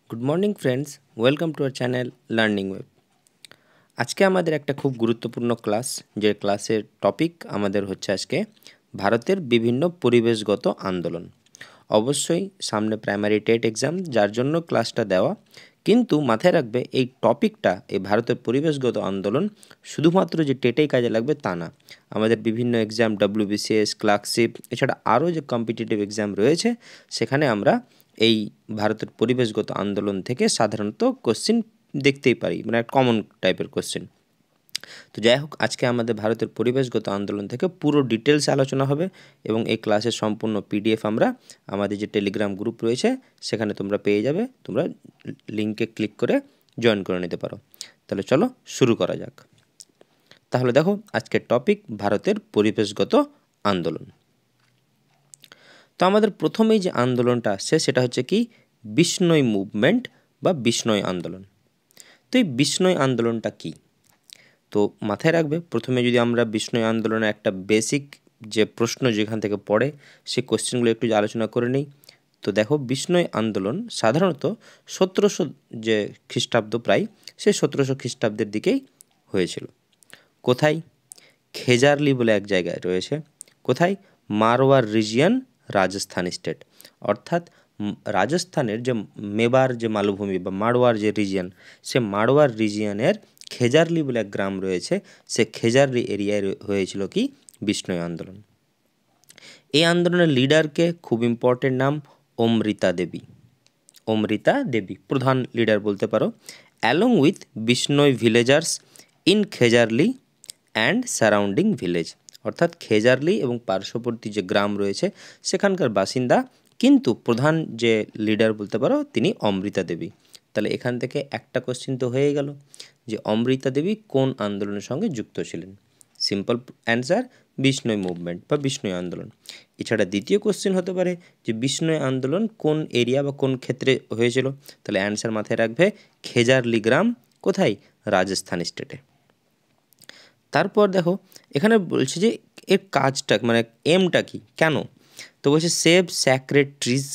Good morning friends, welcome to our channel learning web. আজকে আমাদের একটা খুব গুরুত্বপূর্ণ ক্লাস, যে ক্লাসের টপিক আমাদের হচ্ছে আজকে ভারতের বিভিন্ন পরিবেশগত আন্দোলন। অবশ্যই সামনে প্রাইমারি টেট এক্সাম, যার জন্য ক্লাসটা দেওয়া, কিন্তু মাথায় রাখবে এই টপিকটা, এই ভারতের পরিবেশগত আন্দোলন শুধুমাত্র যে টেটেই কাজে লাগবে তা না। আমাদের বিভিন্ন এক্সাম, ডব্লিউবিসিএস, ক্লার্কশিপ, এছাড়া আরও যে কম্পিটিটিভ এক্সাম রয়েছে, সেখানে আমরা এই ভারতের পরিবেশগত আন্দোলন থেকে সাধারণত কোশ্চিন দেখতেই পারি, মানে কমন টাইপের কোশ্চিন। তো যাই হোক, আজকে আমাদের ভারতের পরিবেশগত আন্দোলন থেকে পুরো ডিটেলস আলোচনা হবে এবং এই ক্লাসের সম্পূর্ণ পিডিএফ আমরা আমাদের যে টেলিগ্রাম গ্রুপ রয়েছে সেখানে তোমরা পেয়ে যাবে। তোমরা লিঙ্কে ক্লিক করে জয়েন করে নিতে পারো। তাহলে চলো শুরু করা যাক। তাহলে দেখো, আজকের টপিক ভারতের পরিবেশগত আন্দোলন। তো আমাদের প্রথমেই যে আন্দোলনটা আসছে সেটা হচ্ছে কি, বিষ্ণই মুভমেন্ট বা বিষ্ণই আন্দোলন। তো এই বিষ্ণই আন্দোলনটা কি, তো মাথায় রাখবে, প্রথমে যদি আমরা বিষ্ণই আন্দোলনের একটা বেসিক যে প্রশ্ন যেখান থেকে পড়ে সেই কোশ্চেনগুলো একটু আলোচনা করে নিই। তো দেখো, বিষ্ণই আন্দোলন সাধারণত 1700 যে খ্রিস্টাব্দ, প্রায় সেই 1700 খ্রিস্টাব্দের দিকেই হয়েছিল। কোথায়? খেজারলি বলে এক জায়গায় রয়েছে। কোথায়? Marwar region, Rajasthan state. অর্থাৎ রাজস্থানের যে মেবার যে মালভূমি বা মারওয়ার যে রিজিয়ন, সে মারওয়ার রিজিয়নের খেজারলি বলে এক গ্রাম রয়েছে, সে খেজারলি এরিয়ায় হয়েছিল কি বিষ্ণই আন্দোলন। এই আন্দোলনের লিডারকে, খুব ইম্পর্টেন্ট নাম, অমৃতা দেবী। অমৃতা দেবী প্রধান লিডার বলতে পারো, along with Bishnoi villagers in Khejarli and surrounding village. অর্থাৎ খেজারলি এবং পার্শ্ববর্তী যে গ্রাম রয়েছে সেখানকার বাসিন্দা, কিন্তু প্রধান যে লিডার বলতে পারো তিনি অমৃতা দেবী। তাহলে এখান থেকে একটা কোশ্চিন তো হয়ে গেল যে অমৃতা দেবী কোন আন্দোলনের সঙ্গে যুক্ত ছিলেন। সিম্পল অ্যান্সার, বিষ্ণই মুভমেন্ট বা বিষ্ণই আন্দোলন। এছাড়া দ্বিতীয় কোশ্চেন হতে পারে যে বিষ্ণই আন্দোলন কোন এরিয়া বা কোন ক্ষেত্রে হয়েছিল। তাহলে অ্যান্সার মাথায় রাখবে, খেজারলি গ্রাম। কোথায়? রাজস্থান স্টেটে। তারপর দেখো, এখানে বলছে যে এর কাজটা, মানে এমটা কি, কেন? তো বলছে save sacred trees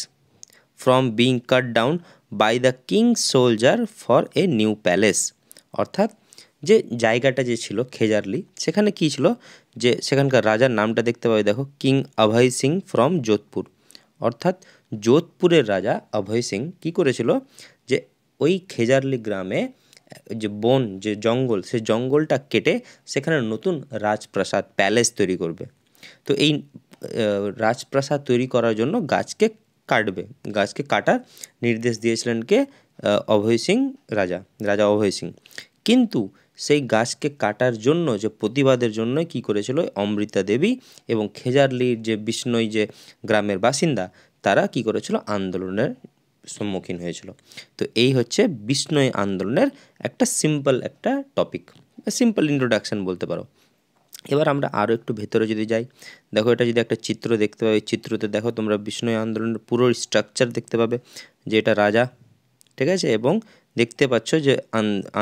from being cut down by the king soldier for a new palace. অর্থাৎ যে জায়গাটা যে ছিল খেজারলি, সেখানে কি ছিল, যে সেখানকার রাজার নামটা দেখতে পাবে, দেখো, king Abhay Singh from Jodhpur. অর্থাৎ যোধপুরের রাজা অভয় সিং কী করেছিল, যে ওই খেজারলি গ্রামে যে বন, যে জঙ্গল, সেই জঙ্গলটা কেটে সেখানে নতুন রাজপ্রাসাদ, প্যালেস তৈরি করবে। তো এই রাজপ্রাসাদ তৈরি করার জন্য গাছকে কাটবে, গাছকে কাটার নির্দেশ দিয়েছিলেন কে? অভয় সিং, রাজা রাজা অভয় সিং। কিন্তু সেই গাছকে কাটার জন্য, যে প্রতিবাদের জন্য কি করেছিল অমৃতা দেবী এবং খেজারলির যে বিষ্ণই যে গ্রামের বাসিন্দা, তারা কি করেছিল, আন্দোলনের সম্মুখীন হয়েছিল। তো এই হচ্ছে বিষ্ণই আন্দোলনের একটা সিম্পল একটা টপিক, সিম্পল ইন্ট্রোডাকশন বলতে পারো। এবার আমরা আরও একটু ভেতরে যদি যাই, দেখো, এটা যদি একটা চিত্র দেখতে পাবে, চিত্রতে দেখো তোমরা বিষ্ণই আন্দোলনের পুরো স্ট্রাকচার দেখতে পাবে, যে এটা রাজা, ঠিক আছে, এবং দেখতে পাচ্ছ যে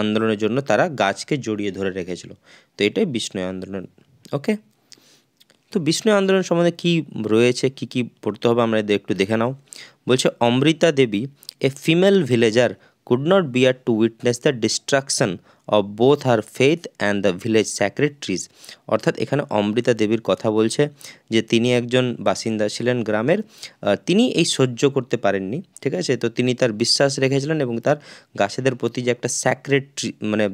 আন্দোলনের জন্য তারা গাছকে জড়িয়ে ধরে রেখেছিল। তো এটাই বিষ্ণই আন্দোলন। ওকে, তো বিষ্ণই আন্দোলন সম্বন্ধে কী রয়েছে, কী কী পড়তে হবে আমরা একটু দেখে নাও। বলছে Amrita Devi, a female villager, could not bear to witness the destruction of both her faith and the village sacred trees. অর্থাৎ এখানে অমৃতা দেবীর কথা বলছে, যে তিনি একজন বাসিন্দা ছিলেন গ্রামের, তিনি এই সহ্য করতে পারেননি, ঠিক আছে। তো তিনি তার বিশ্বাস রেখেছিলেন এবং তার গাছেদের প্রতি যে একটা স্যাক্রেড ট্রি, মানে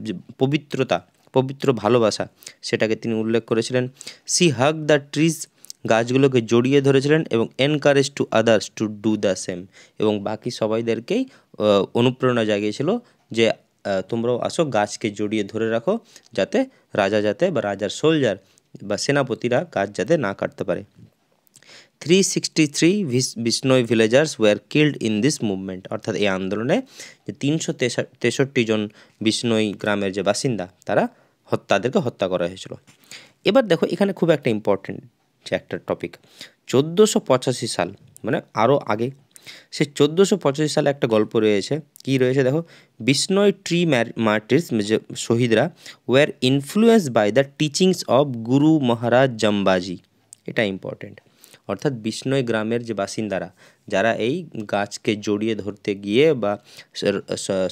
পবিত্রতা, পবিত্র ভালোবাসা, সেটাকে তিনি উল্লেখ করেছিলেন। সি হাগ দ্য ট্রিজ, গাছগুলোকে জড়িয়ে ধরেছিলেন এবং encourage to others to do the same, এবং বাকি সবাইদেরকেই অনুপ্রেরণা জাগিয়েছিল যে তোমরাও আসো, গাছকে জড়িয়ে ধরে রাখো, যাতে রাজা, যাতে বা রাজার সোলজার বা সেনাপতিরা গাছ যাতে না কাটতে পারে। 363 Bishnoi villagers were killed in this movement. অর্থাৎ এই আন্দোলনে যে 363 জন বিষ্ণই গ্রামের যে বাসিন্দা, তাদেরকে হত্যা করা হয়েছিল। এবার দেখো, এখানে খুব একটা ইম্পর্টেন্ট যে একটা টপিক, 1485 সাল, মানে আরও আগে, সে 1485 সালে একটা গল্প রয়েছে। কি রয়েছে দেখো, বিষ্ণই ট্রি মার্টির্স, যে শহীদরা, were influenced by the teachings of Guru Maharaj জাম্বাজি। এটা ইম্পর্টেন্ট। অর্থাৎ বিষ্ণই গ্রামের যে বাসিন্দারা যারা এই গাছকে জড়িয়ে ধরতে গিয়ে বা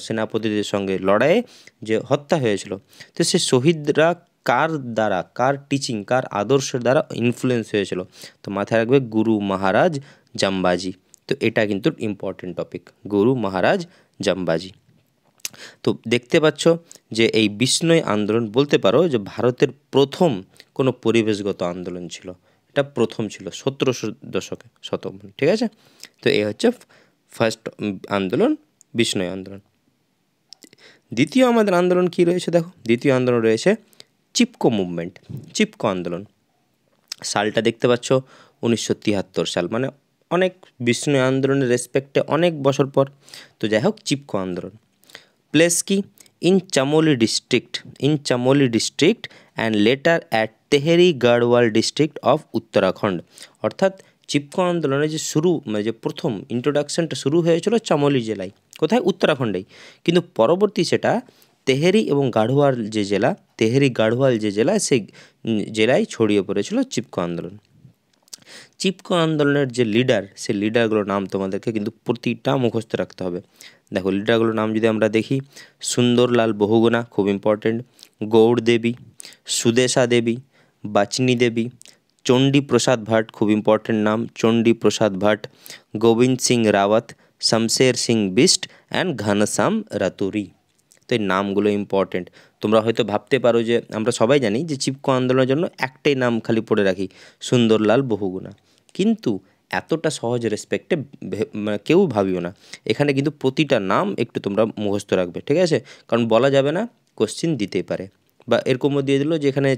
সেনাপতিদের সঙ্গে লড়াইয়ে যে হত্যা হয়েছিল, তো সে শহীদরা কার দ্বারা, কার টিচিং, কার আদর্শের দ্বারা ইনফ্লুয়েন্স হয়েছিল? তো মাথায় রাখবে গুরু মহারাজ জামবাজি। তো এটা কিন্তু ইম্পর্টেন্ট টপিক, গুরু মহারাজ জামবাজি। তো দেখতে পাচ্ছ যে এই বিষ্ণই আন্দোলন বলতে পারো যে ভারতের প্রথম কোনো পরিবেশগত আন্দোলন ছিল, এটা প্রথম ছিল 1700 দশকে শতমান, ঠিক আছে। তো এই হচ্ছে ফার্স্ট আন্দোলন, বিষ্ণই আন্দোলন। দ্বিতীয় আমাদের আন্দোলন কি রয়েছে দেখো, দ্বিতীয় আন্দোলন রয়েছে চিপকো মুভমেন্ট, চিপকো আন্দোলন। সালটা দেখতে পাচ্ছ 1973 সাল, মানে অনেক বিষ্ণই আন্দোলনের রেসপেক্টে অনেক বছর পর। তো যাই হোক, চিপকো আন্দোলন প্লেস কি, in Chamoli district, in Chamoli district and letter at tehari Garhwal district of Uttarakhand. অর্থাৎ চিপকো আন্দোলনের যে শুরু, মানে যে প্রথম ইন্ট্রোডাকশনটা শুরু হয়েছিল চামোলি জেলায়, কোথায়, উত্তরাখণ্ডেই, কিন্তু পরবর্তী সেটা তেহরি এবং গাঢ়ওয়াল যে জেলা, তেহরি গাঢ়ওয়াল যে জেলা, সেই জেলায় ছড়িয়ে পড়েছিল চিপকো আন্দোলন। চিপকো আন্দোলনের যে লিডার, সেই লিডারগুলোর নাম তোমাদেরকে কিন্তু প্রতিটা মুখস্থ রাখতে হবে। দেখো লিডারগুলোর নাম যদি আমরা দেখি, সুন্দরলাল বহুগুণা, খুব ইম্পর্টেন্ট, গৌড় দেবী, সুদেশা দেবী, বাচনি দেবী, চণ্ডী প্রসাদ ভাট, খুব ইম্পর্টেন্ট নাম, চণ্ডী প্রসাদ ভাট, গোবিন্দ সিং রাওয়াত, শমশের সিং বিস্ট অ্যান্ড ঘনশ্যাম রাতুরি। তো এই নামগুলো ইম্পর্টেন্ট। তোমরা হয়তো ভাবতে পারো যে আমরা সবাই জানি যে চিপকো আন্দোলনের জন্য একটাই নাম খালি পড়ে রাখি, সুন্দরলাল বহুগুণা, কিন্তু এতটা সহজ রেসপেক্টে মানে কেউ ভাবিও না। এখানে কিন্তু প্রতিটা নাম একটু তোমরা মুখস্থ রাখবে, ঠিক আছে, কারণ বলা যাবে না, কোশ্চিন দিতেই পারে। বা এরকমও দিয়ে দিল যে এখানে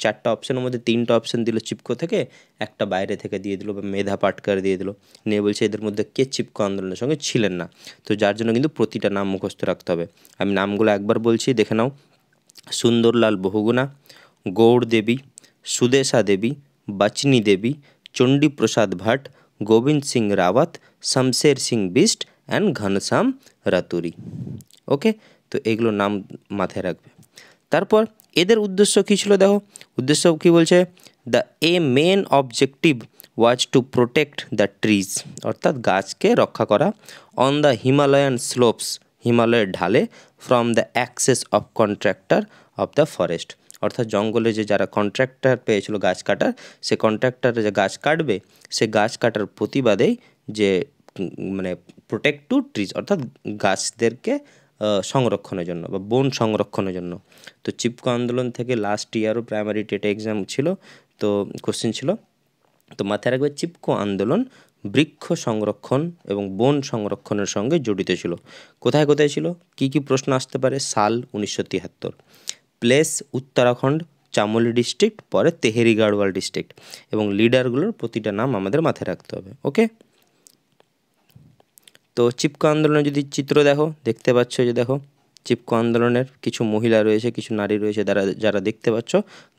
চারটা অপশানের মধ্যে 3টা অপশান দিল চিপকো থেকে, একটা বাইরে থেকে দিয়ে দিল, বা মেধা পাটকার দিয়ে দিল, নিয়ে বলছে এদের মধ্যে কে চিপকো আন্দোলনের সঙ্গে ছিলেন না। তো যার জন্য কিন্তু প্রতিটা নাম মুখস্থ রাখতে হবে। আমি নামগুলো একবার বলছি, দেখে নাও। সুন্দরলাল বহুগুণা, গৌড় দেবী, সুদেশা দেবী, বাচনি দেবী, চণ্ডী প্রসাদ ভাট, গোবিন্দ সিং রাওয়াত, শমশের সিং বিস্ট অ্যান্ড ঘনশ্যাম রাতুরি। ওকে, তো এগুলো নাম মাথায় রাখবে। তারপর এদের উদ্দেশ্য কী ছিল দেখো, উদ্দেশ্য কী বলছে, the main objective was to protect the trees, অর্থাৎ গাছকে রক্ষা করা, অন দ্য হিমালয়ান স্লোপস, হিমালয়ের ঢালে, from the access of contractor of the forest, অর্থাৎ জঙ্গলে যে যারা কন্ট্রাক্টর পেয়েছিল গাছ কাটার, সে কন্ট্রাক্টর যে গাছ কাটবে, সে গাছ কাটার প্রতিবাদেই যে মানে প্রোটেক্ট টু ট্রিজ, অর্থাৎ গাছদেরকে সংরক্ষণের জন্য বা বন সংরক্ষণের জন্য। তো চিপকো আন্দোলন থেকে লাস্ট ইয়ারও প্রাইমারি টেট এক্সাম ছিল, তো কোশ্চেন ছিল। তো মাথায় রাখবে চিপকো আন্দোলন বৃক্ষ সংরক্ষণ এবং বন সংরক্ষণের সঙ্গে জড়িত ছিল। কোথায় কোথায় ছিল, কি কি প্রশ্ন আসতে পারে, সাল 1973, প্লেস উত্তরাখণ্ড, চামোলি ডিস্ট্রিক্ট, পরে তেহরি গাড়ওয়াল ডিস্ট্রিক্ট, এবং লিডারগুলোর প্রতিটা নাম আমাদের মাথায় রাখতে হবে। ওকে, তো চিপকো আন্দোলনের যদি চিত্র দেখো, দেখতে পাচ্ছ যে দেখো চিপকো আন্দোলনের কিছু মহিলা রয়েছে, কিছু নারী রয়েছে, যারা দেখতে পাচ্ছ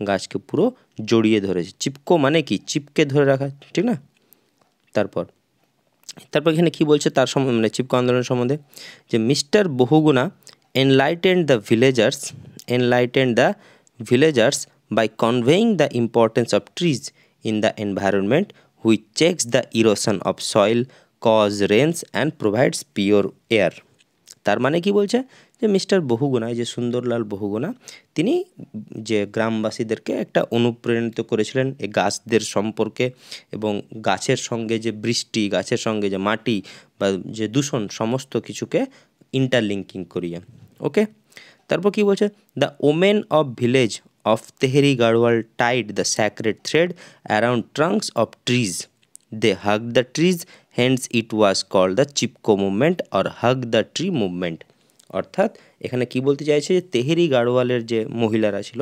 গাছকে পুরো জড়িয়ে ধরেছে। চিপকো মানে কি, চিপকে ধরে রাখা, ঠিক না। তারপর এখানে কি বলছে তার সম্বন্ধে, মানে চিপকো আন্দোলনের সম্বন্ধে, যে mister Bahuguna enlightened the villagers by conveying the importance of trees in the environment, which checks the erosion of soil, cause rains and provides pure air. তার মানে কি বলছে, যে মিস্টার বহুগুণা, যে সুন্দরলাল বহুগুণা, তিনি যে গ্রামবাসীদেরকে একটা অনুপ্রাণিত করেছিলেন এই গাছদের সম্পর্কে, এবং গাছের সঙ্গে যে বৃষ্টি, গাছের সঙ্গে যে মাটি বা যে দূষণ, সমস্ত কিছুকে ইন্টারলিঙ্কিং করিয়ে। ওকে, তারপর কি বলছে, the women of village of Tehri Garhwal tied the sacred thread around trunks of trees, they hug the trees, hence it was called the Chipko movement or hug the tree movement. অর্থাৎ এখানে কি বলতে চাইছে, যে তেহরি গাড়ওয়ালের যে মহিলারা ছিল,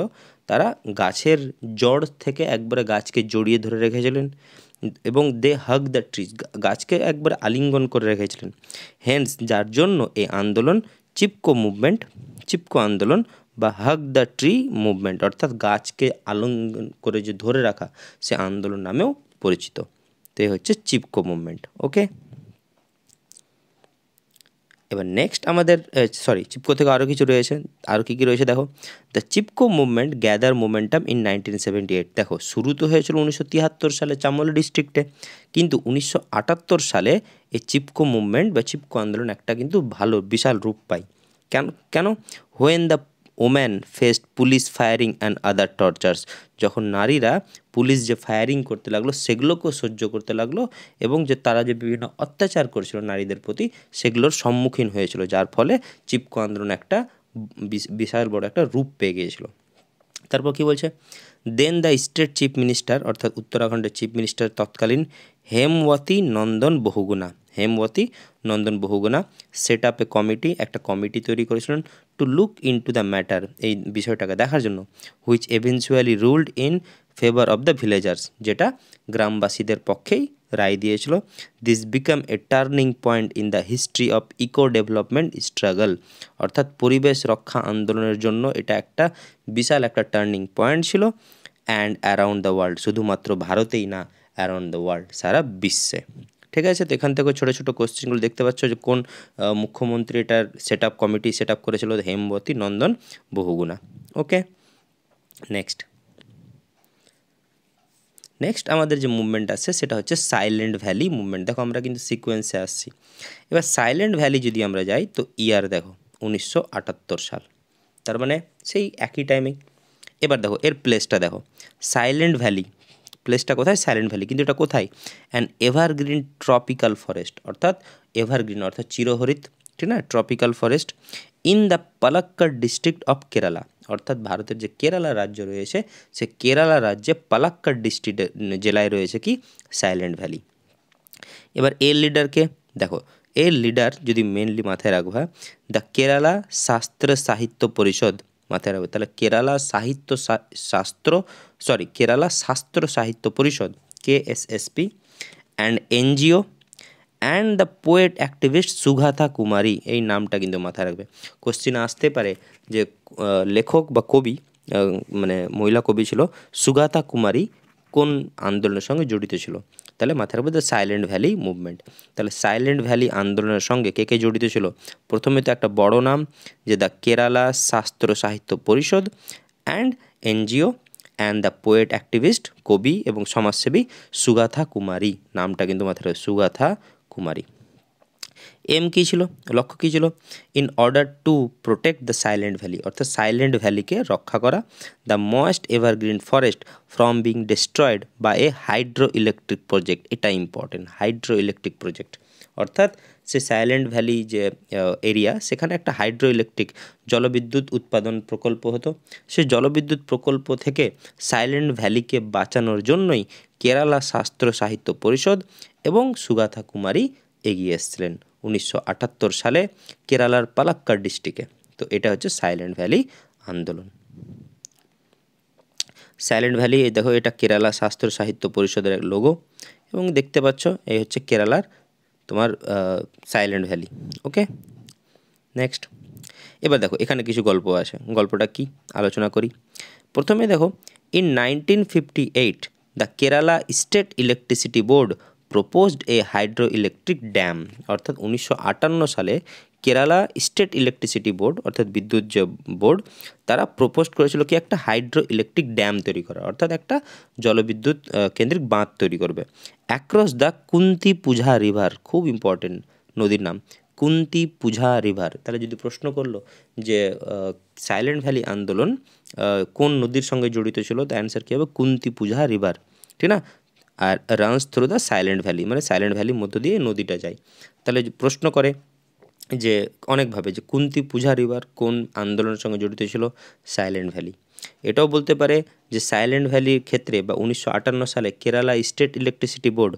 তারা গাছের জড় থেকে একবারে গাছকে জড়িয়ে ধরে রেখেছিলেন, এবং দে হাগ দ্য ট্রিজ, গাছকে একবার আলিঙ্গন করে রেখেছিলেন। হেন্স, যার জন্য এই আন্দোলন চিপকো মুভমেন্ট, চিপকো আন্দোলন বা হাগ দ্য ট্রি মুভমেন্ট, অর্থাৎ গাছকে আলিঙ্গন করে যে ধরে রাখা, সে আন্দোলন নামেও পরিচিত। তো এই হচ্ছে চিপকো মুভমেন্ট। ওকে, এবার নেক্সট আমাদের চিপকো থেকে আরও কিছু রয়েছে, আরও কী কী রয়েছে দেখো। The Chipko movement gather momentum in 1978। দেখো শুরু তো হয়েছিল 1973 সালে চামোলি ডিস্ট্রিক্টে, কিন্তু 1978 সালে এই চিপকো মুভমেন্ট বা চিপকো আন্দোলন একটা কিন্তু ভালো বিশাল রূপ পায়। কেন কেন when the woman faced police firing and other টর্চার্স, যখন নারীরা পুলিশ যে ফায়ারিং করতে লাগলো সেগুলোকেও সহ্য করতে লাগলো, এবং যে তারা যে বিভিন্ন অত্যাচার করেছিল নারীদের প্রতি সেগুলোর সম্মুখীন হয়েছিল, যার ফলে চিপকো আন্দোলন একটা বিশাল বড় একটা রূপ পেয়ে গিয়েছিল। তারপর কি বলছে, then the state chief minister অর্থাৎ উত্তরাখণ্ডের চিফ মিনিস্টার তৎকালীন Hemwati Nandan Bahuguna, Hemwati Nandan Bahuguna set up a committee, একটা কমিটি তৈরি করেছিলেন to look into the matter, এই বিষয়টাকে দেখার জন্য, which eventually ruled in favour of the villagers, যেটা গ্রামবাসীদের পক্ষেই রায় দিয়েছিল। This become a turning point in the history of eco development struggle, অর্থাৎ পরিবেশ রক্ষা আন্দোলনের জন্য এটা একটা বিশাল একটা টার্নিং পয়েন্ট ছিল। অ্যান্ড অ্যারাউন্ড দ্য ওয়ার্ল্ড, শুধুমাত্র ভারতেই না, অ্যারাউন্ড দ্য ওয়ার্ল্ড, সারা বিশ্বে। ঠিক আছে, তো এখান থেকে ছোটো ছোটো কোশ্চেনগুলো দেখতে পাচ্ছ যে কোন মুখ্যমন্ত্রী এটার কমিটি সেট আপ করেছিল, হেমবতী নন্দন বহুগুণা। ওকে, নেক্সট আমাদের যে মুভমেন্ট আছে সেটা হচ্ছে সাইলেন্ট ভ্যালি মুভমেন্ট। দেখো আমরা কিন্তু সিকোয়েন্সে আসছি। এবার সাইলেন্ট ভ্যালি যদি আমরা যাই তো ইয়ার দেখো 1978 সাল, তার মানে সেই একই টাইমে। এবার দেখো এর প্লেসটা দেখো, সাইলেন্ট ভ্যালি প্লেসটা কোথায়, সাইলেন্ট ভ্যালি, কিন্তু এটা কোথায়, অ্যান্ড এভারগ্রিন ট্রপিক্যাল ফরেস্ট, অর্থাৎ এভারগ্রিন অর্থাৎ চিরহরিত, ঠিক না, tropical forest in the Palakkad district of Kerala, অর্থাৎ ভারতের যে কেরালা রাজ্য রয়েছে সে কেরালা রাজ্যে পালাক্কাড় ডিস্ট্রিক্টের জেলায় রয়েছে কি সাইলেন্ট ভ্যালি। এবার এর লিডারকে দেখো, এর লিডার যদি মেনলি মাথায় রাখবা, দ্য কেরালা শাস্ত্র সাহিত্য পরিষদ, মাথায় রাখবে তাহলে কেরালা কেরালা শাস্ত্র Sahitya Parishad KSSP, and NGO and the poet activist Sugatha Kumari, এই নামটা কিন্তু মাথায় রাখবে। কোশ্চিন আসতে পারে যে লেখক বা কবি মানে মহিলা কবি ছিল সুগাথা কুমারী কোন আন্দোলনের সঙ্গে জড়িত ছিল, তাহলে মাথায় রাখবে দ্য সাইলেন্ট ভ্যালি মুভমেন্ট। তাহলে সাইলেন্ট ভ্যালি আন্দোলনের সঙ্গে কে কে জড়িত ছিল, প্রথমে তো একটা বড় নাম যে দ্য কেরালা শাস্ত্র সাহিত্য পরিষদ and NGO and the poet activist, কবি এবং সমাজসেবী সুগাথা কুমারী, নামটা কিন্তু মাথায় রাখবে সুগাথা কুমারী। এম কী ছিল, লক্ষ্য কী ছিল, in order to protect the Silent Valley, অর্থাৎ সাইলেন্ট ভ্যালিকে রক্ষা করা, the moist evergreen forest from being destroyed by a hydro electric project, এটা ইম্পর্টেন্ট, হাইড্রো ইলেকট্রিক প্রজেক্ট, অর্থাৎ সে সাইলেন্ট ভ্যালি যে এরিয়া সেখানে একটা হাইড্রো ইলেকট্রিক জলবিদ্যুৎ উৎপাদন প্রকল্প হতো, সে জলবিদ্যুৎ প্রকল্প থেকে সাইলেন্ট ভ্যালিকে বাঁচানোর জন্যই কেরালা শাস্ত্র সাহিত্য পরিষদ এবং সুগাথা কুমারী এগিয়ে এসেছিলেন 1978 সালে কেরালার পালাক্কাড় ডিস্ট্রিক্টে। তো এটা হচ্ছে সাইলেন্ট ভ্যালি আন্দোলন। সাইলেন্ট ভ্যালি এই দেখো, এটা কেরালা শাস্ত্র সাহিত্য পরিষদের লোগো, এবং দেখতে পাচ্ছ এই হচ্ছে কেরালার তোমার সাইলেন্ট ভ্যালি। ওকে, নেক্সট এবার দেখো এখানে কিছু গল্প আছে, গল্পটা কি আলোচনা করি। প্রথমে দেখো, in 1958 the Kerala state electricity board proposed a hydro electric dam, অর্থাৎ 1958 সালে কেরালা স্টেট ইলেকট্রিসিটি বোর্ড অর্থাৎ বিদ্যুৎ যে বোর্ড তারা প্রপোজ করেছিল কি একটা হাইড্রো ইলেকট্রিক ড্যাম তৈরি করা, অর্থাৎ একটা জলবিদ্যুৎ কেন্দ্রিক বাঁধ তৈরি করবে অ্যাক্রস দ্য কুন্তি পুঝা রিভার, খুব ইম্পর্টেন্ট নদীর নাম কুন্তি পুঝা রিভার। তাহলে যদি প্রশ্ন করলো যে সাইলেন্ট ভ্যালি আন্দোলন কোন নদীর সঙ্গে জড়িত ছিল, তো অ্যান্সার কী হবে কুন্তি পুঝা রিভার, ঠিক না, আর runs through the Silent Valley, মানে সাইলেন্ট ভ্যালির মধ্য দিয়ে নদীটা যায়। তাহলে প্রশ্ন করে যে অনেকভাবে যে কুন্তি পুঝা রিভার কোন আন্দোলনের সঙ্গে জড়িত ছিল, সাইলেন্ট ভ্যালি। এটাও বলতে পারে যে সাইলেন্ট ভ্যালির ক্ষেত্রে বা 1958 সালে কেরালা স্টেট ইলেকট্রিসিটি বোর্ড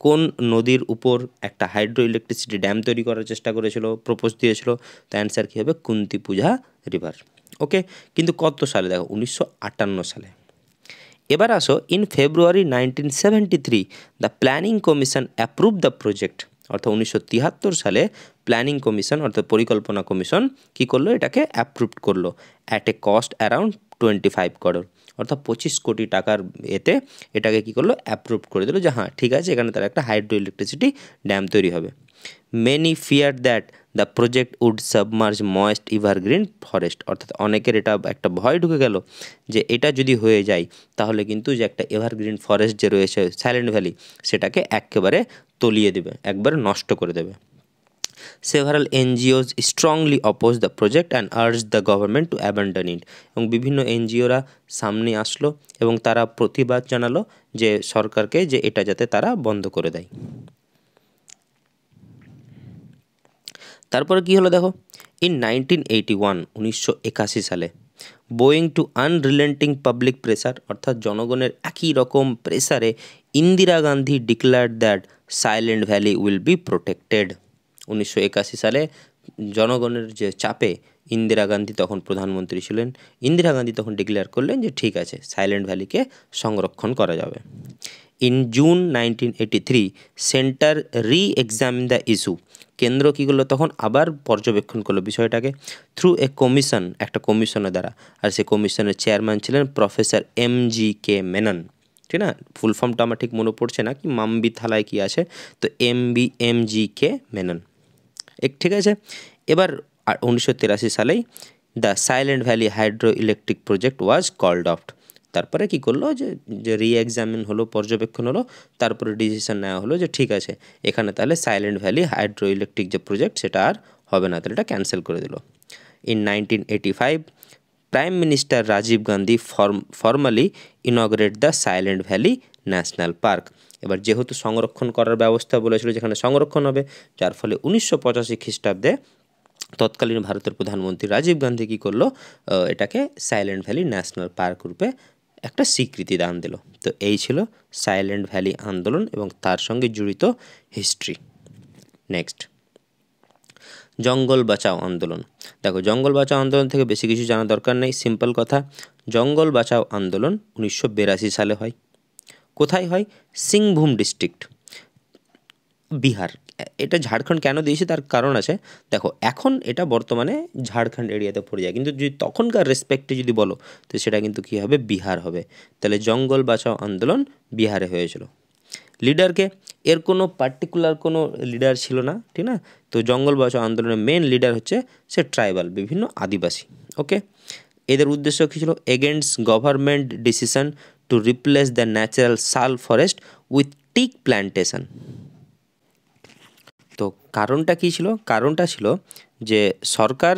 কোন নদীর উপর একটা হাইড্রো ইলেকট্রিসিটি ড্যাম তৈরি করার চেষ্টা করেছিল, প্রপোজ দিয়েছিল, তো অ্যান্সার কী হবে কুন্তি পুঝা রিভার। ওকে, কিন্তু কত সালে দেখো 1958 সালে। এবার আসো, in February 1973 the planning commission approve the project, অর্থাৎ 1973 সালে প্ল্যানিং কমিশন অর্থাৎ পরিকল্পনা কমিশন কী করলো, এটাকে অ্যাপ্রুভ করলো at a cost around 25 crore, অর্থাৎ 25 কোটি টাকার এতে এটাকে কী করলো, অ্যাপ্রুভ করে দিল যে হ্যাঁ ঠিক আছে, এখানে তারা একটা হাইড্রো ইলেকট্রিসিটি ড্যাম তৈরি হবে। Many fear that the project would submerge moist evergreen forest, অর্থাৎ অনেকের এটা একটা ভয় ঢুকে গেল যে এটা যদি হয়ে যায় তাহলে কিন্তু যে একটা এভারগ্রিন ফরেস্ট যে রয়েছে সাইলেন্ট ভ্যালি, সেটাকে একেবারে তলিয়ে দেবে, একবারে নষ্ট করে দেবে। Several NGOs strongly opposed the project and urged the government to abandon it, এবং বিভিন্ন এনজিওরা সামনে আসলো এবং তারা প্রতিবাদ জানালো যে সরকারকে যে এটা যাতে তারা বন্ধ করে দেয়। তারপরে কি হলো দেখো, ইন 1981 1981 সালে বোয়িং টু আনরিলেন্টিং পাবলিক প্রেসার, অর্থাৎ জনগণের একই রকম প্রেসারে Indira Gandhi declared that silent valley will be protected. 1981 সালে জনগণের যে চাপে ইন্দিরা গান্ধী তখন প্রধানমন্ত্রী ছিলেন, ইন্দিরা গান্ধী তখন ডিক্লেয়ার করলেন যে ঠিক আছে সাইলেন্ট ভ্যালিকে সংরক্ষণ করা যাবে। In June 1983 centre reexamine the issue, কেন্দ্র কী করলো তখন আবার পর্যবেক্ষণ করলো বিষয়টাকে থ্রু এ কমিশন, একটা কমিশনের দ্বারা, আর সেই কমিশনের চেয়ারম্যান ছিলেন প্রফেসর MGK মেনন। ঠিক না, ফুল ফর্মটা আমার ঠিক মনে পড়ছে না, কি মাম্বি থালায় কি আছে, তো MGK মেনন ঠিক আছে। এবার 1983 সালেই the Silent Valley hydro electric project was called off. তারপরে কি করলো যে রি-এক্সামিন হলো, পর্যবেক্ষণ হলো, তারপরে ডিসিশন নেওয়া হলো যে ঠিক আছে এখানে তাহলে সাইলেন্ট ভ্যালি হাইড্রো ইলেকট্রিক যে প্রজেক্ট সেটা আর হবে না, তাহলে এটা ক্যান্সেল করে দিল। In 1985 prime minister Rajiv Gandhi formally inaugurated the Silent Valley National Park. এবার যেহেতু সংরক্ষণ করার ব্যবস্থা বলেছিল যেখানে সংরক্ষণ হবে, যার ফলে 1985 খ্রিস্টাব্দে তৎকালীন ভারতের প্রধানমন্ত্রী রাজীব গান্ধী কী করলো, এটাকে সাইলেন্ট ভ্যালি ন্যাশনাল পার্ক রূপে একটা স্বীকৃতি দান দিল। তো এই ছিল সাইলেন্ট ভ্যালি আন্দোলন এবং তার সঙ্গে জড়িত হিস্ট্রি। নেক্সট, জঙ্গল বাঁচাও আন্দোলন। দেখো জঙ্গল বাঁচাও আন্দোলন থেকে বেশি কিছু জানার দরকার নেই, সিম্পল কথা, জঙ্গল বাঁচাও আন্দোলন 1982 সালে হয়। কোথায় হয়? সিংভূম ডিস্ট্রিক্ট, বিহার। এটা ঝাড়খণ্ড কেন দিয়েছি তার কারণ আছে, দেখো এখন এটা বর্তমানে ঝাড়খণ্ড এরিয়াতে পড়ে যায়, কিন্তু যদি তখনকার রেসপেক্টে যদি বলো তো সেটা কিন্তু কী হবে, বিহার হবে। তাহলে জঙ্গল বাঁচাও আন্দোলন বিহারে হয়েছিল। লিডারকে, এর কোনো পার্টিকুলার কোনো লিডার ছিল না, ঠিক না, তো জঙ্গল বাঁচাও আন্দোলনের মেন লিডার হচ্ছে সে ট্রাইবাল, বিভিন্ন আদিবাসী। ওকে, এদের উদ্দেশ্য কী ছিল? Against government decision to replace the natural শাল ফরেস্ট উইথ টিক প্ল্যান্টেশন। তো কারণটা কী ছিল? কারণটা ছিল যে সরকার,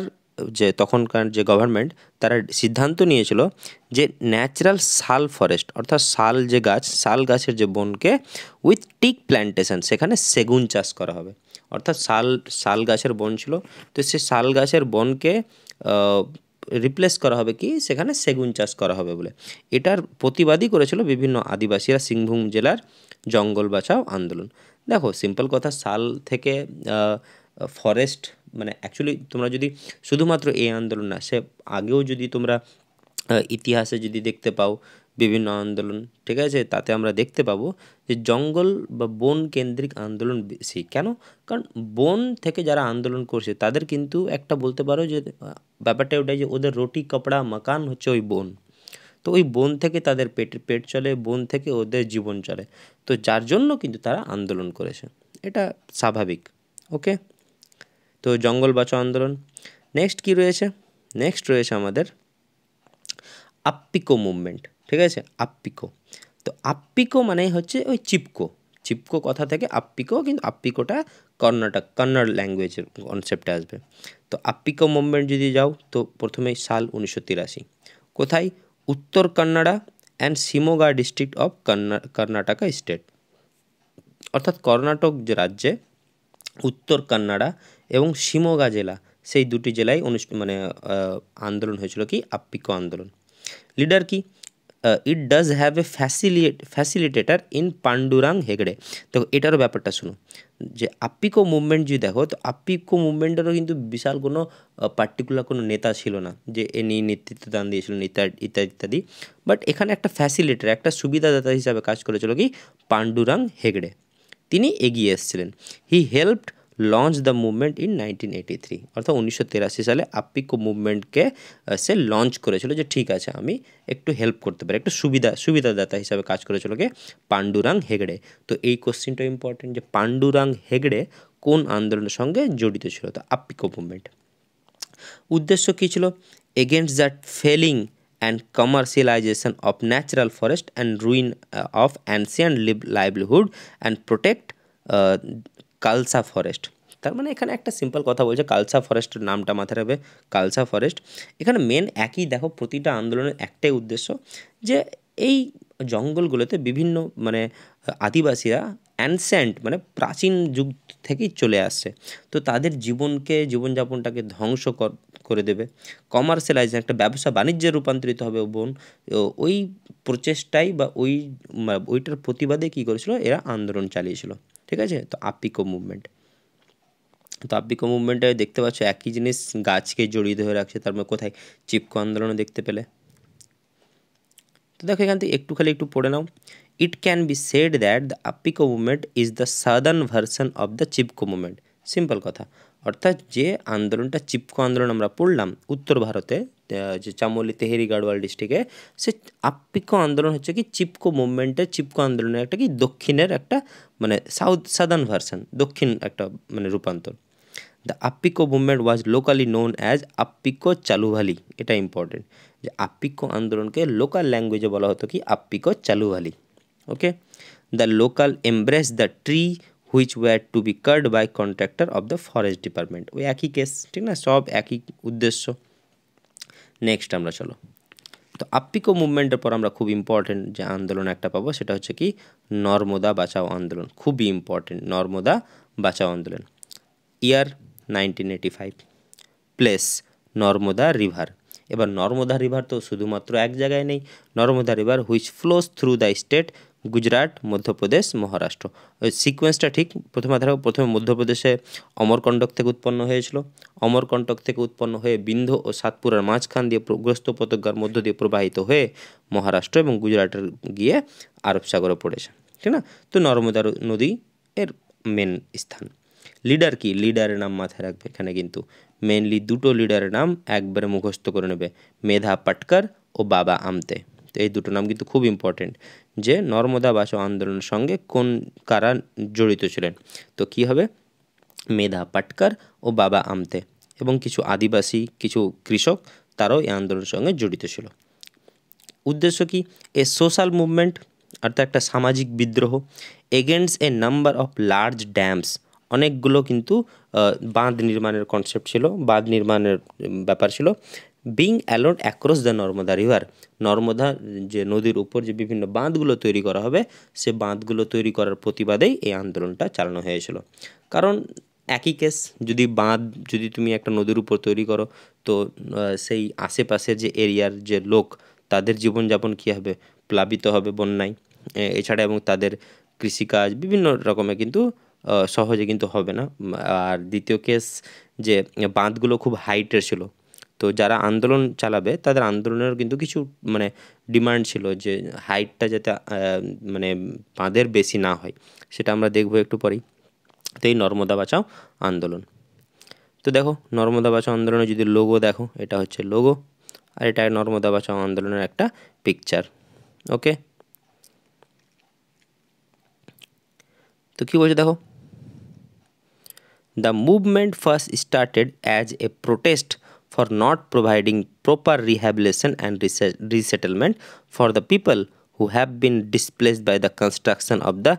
যে তখনকার যে গভর্নমেন্ট, তারা সিদ্ধান্ত নিয়েছিল যে ন্যাচারাল শাল ফরেস্ট, অর্থাৎ শাল যে গাছ, শাল গাছের যে বনকে উইথ টিক প্ল্যান্টেশন, সেখানে সেগুন চাষ করা হবে। অর্থাৎ শাল গাছের বন ছিল, তো সে শাল গাছের বনকে রিপ্লেস করা হবে কি, সেখানে সেগুন চাষ করা হবে বলে এটার প্রতিবাদী করেছিল বিভিন্ন আদিবাসীরা সিংভূম জেলার জঙ্গল বাঁচাও আন্দোলন। দেখো সিম্পল কথা, শাল থেকে ফরেস্ট মানে অ্যাকচুয়ালি তোমরা যদি শুধুমাত্র এই আন্দোলন না, সে আগেও যদি তোমরা ইতিহাসে যদি দেখতে পাও বিভিন্ন আন্দোলন, ঠিক আছে, তাতে আমরা দেখতে পাবো যে জঙ্গল বা বন কেন্দ্রিক আন্দোলন বেশি। কেন? কারণ বন থেকে যারা আন্দোলন করছে তাদের কিন্তু একটা বলতে পারো যে ব্যাপারটা ওটাই যে ওদের রুটি কাপড়া মাকান হচ্ছে ওই বন, তো ওই বন থেকে তাদের পেট চলে, বন থেকে ওদের জীবন চলে, তো যার জন্য কিন্তু তারা আন্দোলন করেছে, এটা স্বাভাবিক। ওকে, তো জঙ্গল বাঁচাও আন্দোলন। নেক্সট কি রয়েছে? নেক্সট রয়েছে আমাদের আপ্পিকো মুভমেন্ট, ঠিক আছে, আপ্পিকো। তো আপ্পিকো মানে হচ্ছে ওই চিপকো কথা থেকে আপ্পিকো, কিন্তু আপ্পিকোটা কন্নড় ল্যাঙ্গুয়েজের কনসেপ্টে আসবে। তো আপ্পিকো মুভমেন্ট যদি যাও তো প্রথমেই সাল 1983, কোথায়? Uttara Kannada and Shimoga district of Karnataka state, অর্থাৎ কর্ণাটক যে রাজ্যে উত্তর কন্নড়া এবং শিমোগা জেলা, সেই দুটি জেলায় আন্দোলন হয়েছিল কি, আপ্পিকো আন্দোলন। লিডার কি? It does have a facilitator in Pandurang Hegde. তো এটারও ব্যাপারটা শুনো, যে আপ্পিকো মুভমেন্ট যদি দেখো তো আপ্পিকো মুভমেন্টেরও কিন্তু বিশাল কোনো পার্টিকুলার কোনো নেতা ছিল না যে এ নিয়ে নেতৃত্ব দান দিয়েছিলেন ইত্যাদি, বাট এখানে একটা ফ্যাসিলিটেটার, একটা সুবিধাদাতা হিসাবে কাজ করেছিল কি, পান্ডুরাং হেগড়ে, তিনি এগিয়ে এসেছিলেন। He helped launch the movement in 1983, অর্থাৎ 1983 সালে আপ্পিকো মুভমেন্টকে সে লঞ্চ করেছিল, যে ঠিক আছে আমি একটু হেল্প করতে পারি, একটু সুবিধাদাতা হিসাবে কাজ করেছিল কে, পান্ডুরাং হেগড়ে। তো এই কোশ্চেনটা ইম্পর্টেন্ট, যে পান্ডুরাং হেগড়ে কোন আন্দোলনের সঙ্গে জড়িত ছিল, তো আপ্পিকো মুভমেন্ট। উদ্দেশ্য কী ছিল, against that felling and commercialisation of natural forest and ruin of ancient livelihood and protect Kalsa forest. তার মানে এখানে একটা সিম্পল কথা বলছে, কালসা ফরেস্টের নামটা মাথায় রাখবে, কালসা ফরেস্ট। এখানে মেন একই, দেখো প্রতিটা আন্দোলনের একটাই উদ্দেশ্য, যে এই জঙ্গলগুলোতে বিভিন্ন মানে আদিবাসীরা অ্যানসেন্ট মানে প্রাচীন যুগ থেকেই চলে আসছে, তো তাদের জীবনযাপনটাকে ধ্বংস করে দেবে, কমার্শিয়ালাইজ একটা ব্যবসা বাণিজ্যে রূপান্তরিত হবে বোন। ওই প্রচেষ্টাই বা ওইটার প্রতিবাদে কী করেছিল, এরা আন্দোলন চালিয়েছিল, ঠিক আছে। তো আপ্পিকো মুভমেন্ট, তো আপ্পিকো মুভমেন্টে দেখতে পাচ্ছ একই জিনিস, গাছকে জড়িয়ে ধরে রাখছে, তার মধ্যে কোথায় চিপকো আন্দোলনে দেখতে পেলে। তো দেখো এখান থেকে একটু পড়ে নাও। It can be said that the Appiko movement is the southern version of the Chipko movement. Simple কথা, অর্থাৎ যে আন্দোলনটা চিপকো আন্দোলন আমরা পড়লাম উত্তর ভারতে, যে চামোলি তেহেরি গাড়ওয়াল ডিস্ট্রিক্টে, সে আপ্পিকো আন্দোলন হচ্ছে কি চিপকো মুভমেন্টের, চিপকো আন্দোলনের একটা কি দক্ষিণের একটা মানে সাদার্ন ভার্সন, দক্ষিণ একটা মানে রূপান্তর। The Appiko movement was locally known as Appiko Chaluvali. এটা ইম্পর্টেন্ট, যে আপ্পিকো আন্দোলনকে লোকাল ল্যাঙ্গুয়েজে বলা হতো কি Appiko Chaluvali. Okay, the local embrace the tree which were to be cut by contractor of the forest department. ওই একই কেস, ঠিক না, সব একই উদ্দেশ্য। নেক্সট আমরা চলো, তো আপ্পিকো মুভমেন্টের পর আমরা খুব ইম্পর্টেন্ট যে আন্দোলন একটা পাবো, সেটা হচ্ছে কি নর্মদা বাঁচাও আন্দোলন। খুবই ইম্পর্টেন্ট, নর্মদা বাঁচাও আন্দোলন। ইয়ার 1985, প্লেস নর্মদা রিভার। এবার নর্মদা রিভার তো শুধুমাত্র এক জায়গায় নেই, Narmada river which flows through the state Gujarat, Madhya Pradesh, Maharashtra. ওই সিকোয়েন্সটা ঠিক, প্রথমে মধ্যপ্রদেশে অমরকণ্টক থেকে উৎপন্ন হয়েছিল, অমরকণ্টক থেকে উৎপন্ন হয়ে বিন্ধ্য ও সাতপুরার মাঝখান দিয়ে গ্রস্ত উপত্যকার মধ্য দিয়ে প্রবাহিত হয়ে মহারাষ্ট্র এবং গুজরাটের গিয়ে আরব সাগরে পড়েছে, ঠিক না। তো নর্মদা নদী এর মেন স্থান। লিডার কি, লিডারের নাম মাথায় রাখবে, এখানে কিন্তু মেনলি দুটো লিডারের নাম একবারে মুখস্থ করে নেবে, মেধা পাটকার ও বাবা আমতে। তো এই দুটো নাম কিন্তু খুব ইম্পর্টেন্ট, যে নর্মদা বাঁচাও আন্দোলনের সঙ্গে কারা জড়িত ছিলেন। তো কি হবে, মেধা পাটকার ও বাবা আমতে, এবং কিছু আদিবাসী, কিছু কৃষক, তারাও এই আন্দোলনের সঙ্গে জড়িত ছিল। উদ্দেশ্য কি, এ সোশ্যাল মুভমেন্ট, অর্থাৎ একটা সামাজিক বিদ্রোহ, against A number of large dams, অনেকগুলো কিন্তু বাঁধ নির্মাণের কনসেপ্ট ছিল, বাঁধ নির্মাণের ব্যাপার ছিল, being allowed across the Narmada river, Narmada যে নদীর উপর যে বিভিন্ন বাঁধগুলো তৈরি করা হবে, সে বাঁধগুলো তৈরি করার প্রতিবাদেই এই আন্দোলনটা চালানো হয়েছিল। কারণ একই কেস, যদি তুমি একটা নদীর উপর তৈরি করো, তো সেই আশেপাশের যে এরিয়ার যে লোক, তাদের জীবনযাপন কী হবে, প্লাবিত হবে বন্যায়, এছাড়া এবং তাদের কৃষিকাজ বিভিন্ন রকমের কিন্তু সহজে কিন্তু হবে না। আর দ্বিতীয় কেস, যে বাঁধগুলো খুব হাইটের ছিল, তো যারা আন্দোলন চালাবে তাদের আন্দোলনের কিন্তু কিছু মানে ডিমান্ড ছিল, যে হাইটটা যাতে মানে বাঁধের বেশি না হয়, সেটা আমরা দেখবো একটু পরেই। তো এই নর্মদা বাঁচাও আন্দোলন। তো দেখো নর্মদা বাঁচাও আন্দোলনের যদি লোগো দেখো, এটা হচ্ছে লোগো, আর এটা নর্মদা বাঁচাও আন্দোলনের একটা পিকচার। ওকে, তো কী বলছে দেখো, the movement first started as a protest for not providing proper rehabilitation and resettlement for the people who have been displaced by the construction of the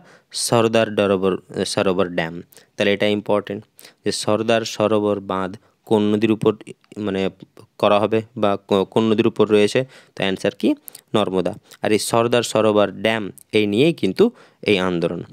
Sardar Sarovar dam. তাহলে এটা ইম্পর্টেন্ট, যে সর্দার সরোবর বাঁধ কোন নদীর উপর মানে করা হবে বা কোন নদীর উপর রয়েছে, তো অ্যান্সার কি নর্মদা। আর এই সর্দার সরোবর ড্যাম এই নিয়েই কিন্তু এই আন্দোলন।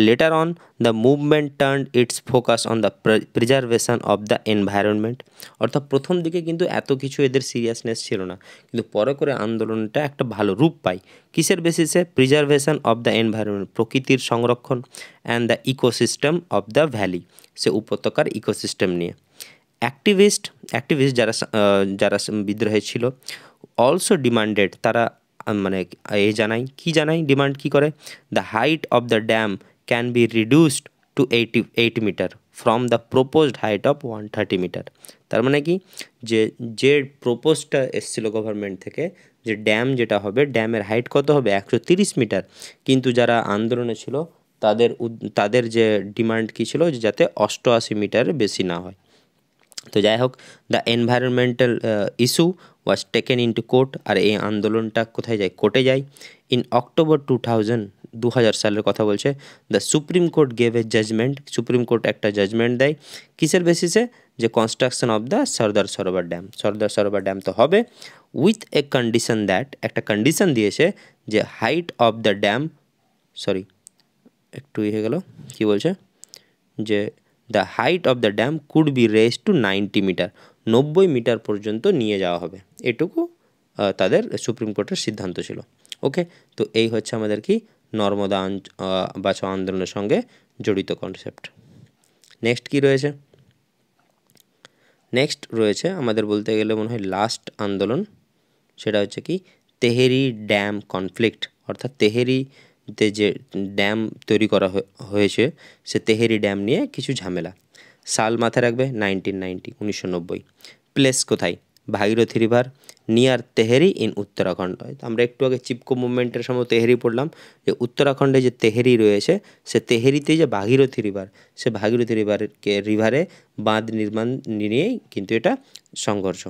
Later on, the movement turned its focus on the preservation of the environment. অর্থাৎ প্রথম দিকে কিন্তু এত কিছু এদের সিরিয়াসনেস ছিল না, কিন্তু পরে করে আন্দোলনটা একটা ভালো রূপ পায়। কিসের বেসিসে, প্রিজার্ভেশন অফ দ্য এনভায়রনমেন্ট, প্রকৃতির সংরক্ষণ, and the ecosystem of the valley, সে উপত্যকার ইকোসিস্টেম নিয়ে। অ্যাক্টিভিস্ট যারা বিদ্রোহে ছিল, অলসো ডিমান্ডেড, তারা মানে ডিমান্ড কি করে, the height of the dam can be reduced to 8 meter from the proposed height of 130 meter. তার মানে কি, যে প্রোপোজটা এসেছিলো গভর্নমেন্ট থেকে, যে ড্যাম যেটা হবে, ড্যামের হাইট কত হবে, 130 মিটার, কিন্তু যারা আন্দোলনে ছিল তাদের যে ডিমান্ড কী ছিল, যে যাতে 88 মিটারের বেশি না হয়। তো যাই হোক, the environmental issue was taken into court, আর এই আন্দোলনটা কোথায় যায়, কোর্টে যায়। ইন অক্টোবর 2000 সালের কথা বলছে, the Supreme Court gave a judgment, Supreme Court একটা জাজমেন্ট দেয়, কিসের বেসিসে, যে construction of the Sardar Sarovar dam, Sardar Sarovar dam তো হবে, উইথ এ কন্ডিশন দ্যাট, একটা কন্ডিশন দিয়েছে, যে height of the dam, sorry একটু হয়ে গেল, কী বলছে, যে the height of the dam could be raise to 90 meter, 90 meter পর্যন্ত নিয়ে যাওয়া হবে, এটুকু তাদের সুপ্রিম কোর্টের সিদ্ধান্ত ছিল। ওকে, তো এই হচ্ছে আমাদের কি নর্মদা বাঁচাও আন্দোলনের সঙ্গে জড়িত কনসেপ্ট। নেক্সট কি রয়েছে, নেক্সট রয়েছে আমাদের বলতে গেলে মনে হয় লাস্ট আন্দোলন, সেটা হচ্ছে কি তেহেরি ড্যাম কনফ্লিক্ট, অর্থাৎ তেহেরিতে যে ড্যাম তৈরি করা হয়েছে, সে তেহেরি ড্যাম নিয়ে কিছু ঝামেলা। সাল মাথায় রাখবে 1990, প্লেস কোথায়, Bhagirathi river near Tehri in Uttarakhand. আমরা একটু আগে চিপকো মুভমেন্টের সময় তেহেরি পড়লাম, যে উত্তরাখণ্ডে যে তেহেরি রয়েছে, সে তেহেরিতে যে ভাগীরথী রিভার, সে ভাগীরথী রিভারে বাঁধ নির্মাণ নিয়েই কিন্তু এটা সংঘর্ষ।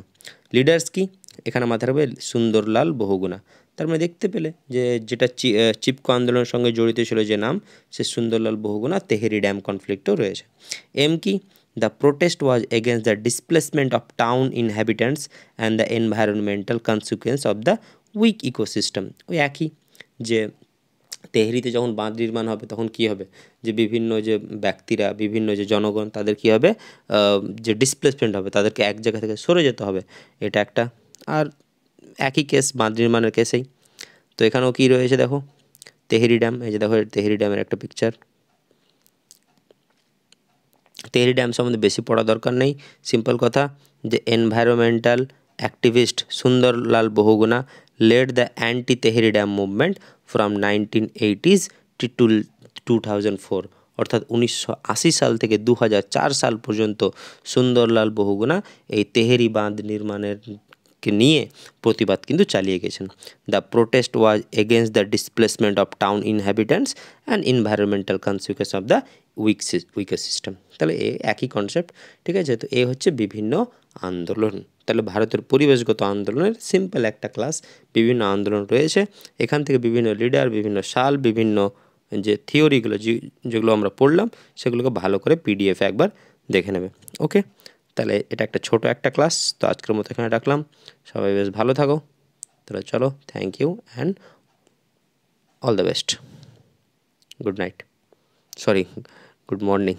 লিডার্স কি, এখানে মাথায় রাখবে সুন্দরলাল বহুগুণা। তার মানে দেখতে পেলে যে যেটা চিপকো আন্দোলনের সঙ্গে জড়িত ছিল যে নাম, সে সুন্দরলাল বহুগুণা, তেহেরি ড্যাম কনফ্লিক্টও রয়েছে। এম কি, the protest was against the displacement of town inhabitants and the environmental consequence of the weak ecosystem. ওই একই, যে তেহরিতে যখন বাঁধ নির্মাণ হবে তখন কি হবে, যে বিভিন্ন যে ব্যক্তিরা, বিভিন্ন যে জনগণ, তাদের কি হবে, যে ডিসপ্লেসমেন্ট হবে, তাদেরকে এক জায়গা থেকে সরে যেতে হবে, এটা একটা। আর একই কেস বাঁধ নির্মাণের কেসেই। তো এখানেও কি রয়েছে দেখো, তেহেরি ড্যাম, এই যে দেখো তেহেরি ড্যামের একটা পিকচার। তেহেরি ড্যাম সম্বন্ধে বেশি পড়া দরকার নেই, সিম্পল কথা, যে environmental activist Sunderlal Bahuguna led the anti Tehri dam movement from 1980s to 2004, অর্থাৎ 1980 সাল থেকে 2004 সাল পর্যন্ত সুন্দরলাল বহুগুণা এই তেহেরি বাঁধ নির্মাণের নিয়ে প্রতিবাদ কিন্তু চালিয়ে গেছেন। The protest was against the displacement of town inhabitants and environmental consequence of the ecosystem. তাহলে একই কনসেপ্ট, ঠিক আছে। তো হচ্ছে বিভিন্ন আন্দোলন। তাহলে ভারতের পরিবেশগত আন্দোলনের সিম্পল একটা ক্লাস, বিভিন্ন আন্দোলন রয়েছে, এখান থেকে বিভিন্ন লিডার, বিভিন্ন সাল, বিভিন্ন যে থিওরিগুলো যেগুলো আমরা পড়লাম, সেগুলোকে ভালো করে পিডিএফে একবার দেখে নেবে। ওকে, তাহলে এটা একটা ছোট একটা ক্লাস, তো আজকের মতো এখানে রাখলাম। সবাই বেশ ভালো থাকো। তাহলে চলো, thank you and all the best. Good night, sorry, good morning.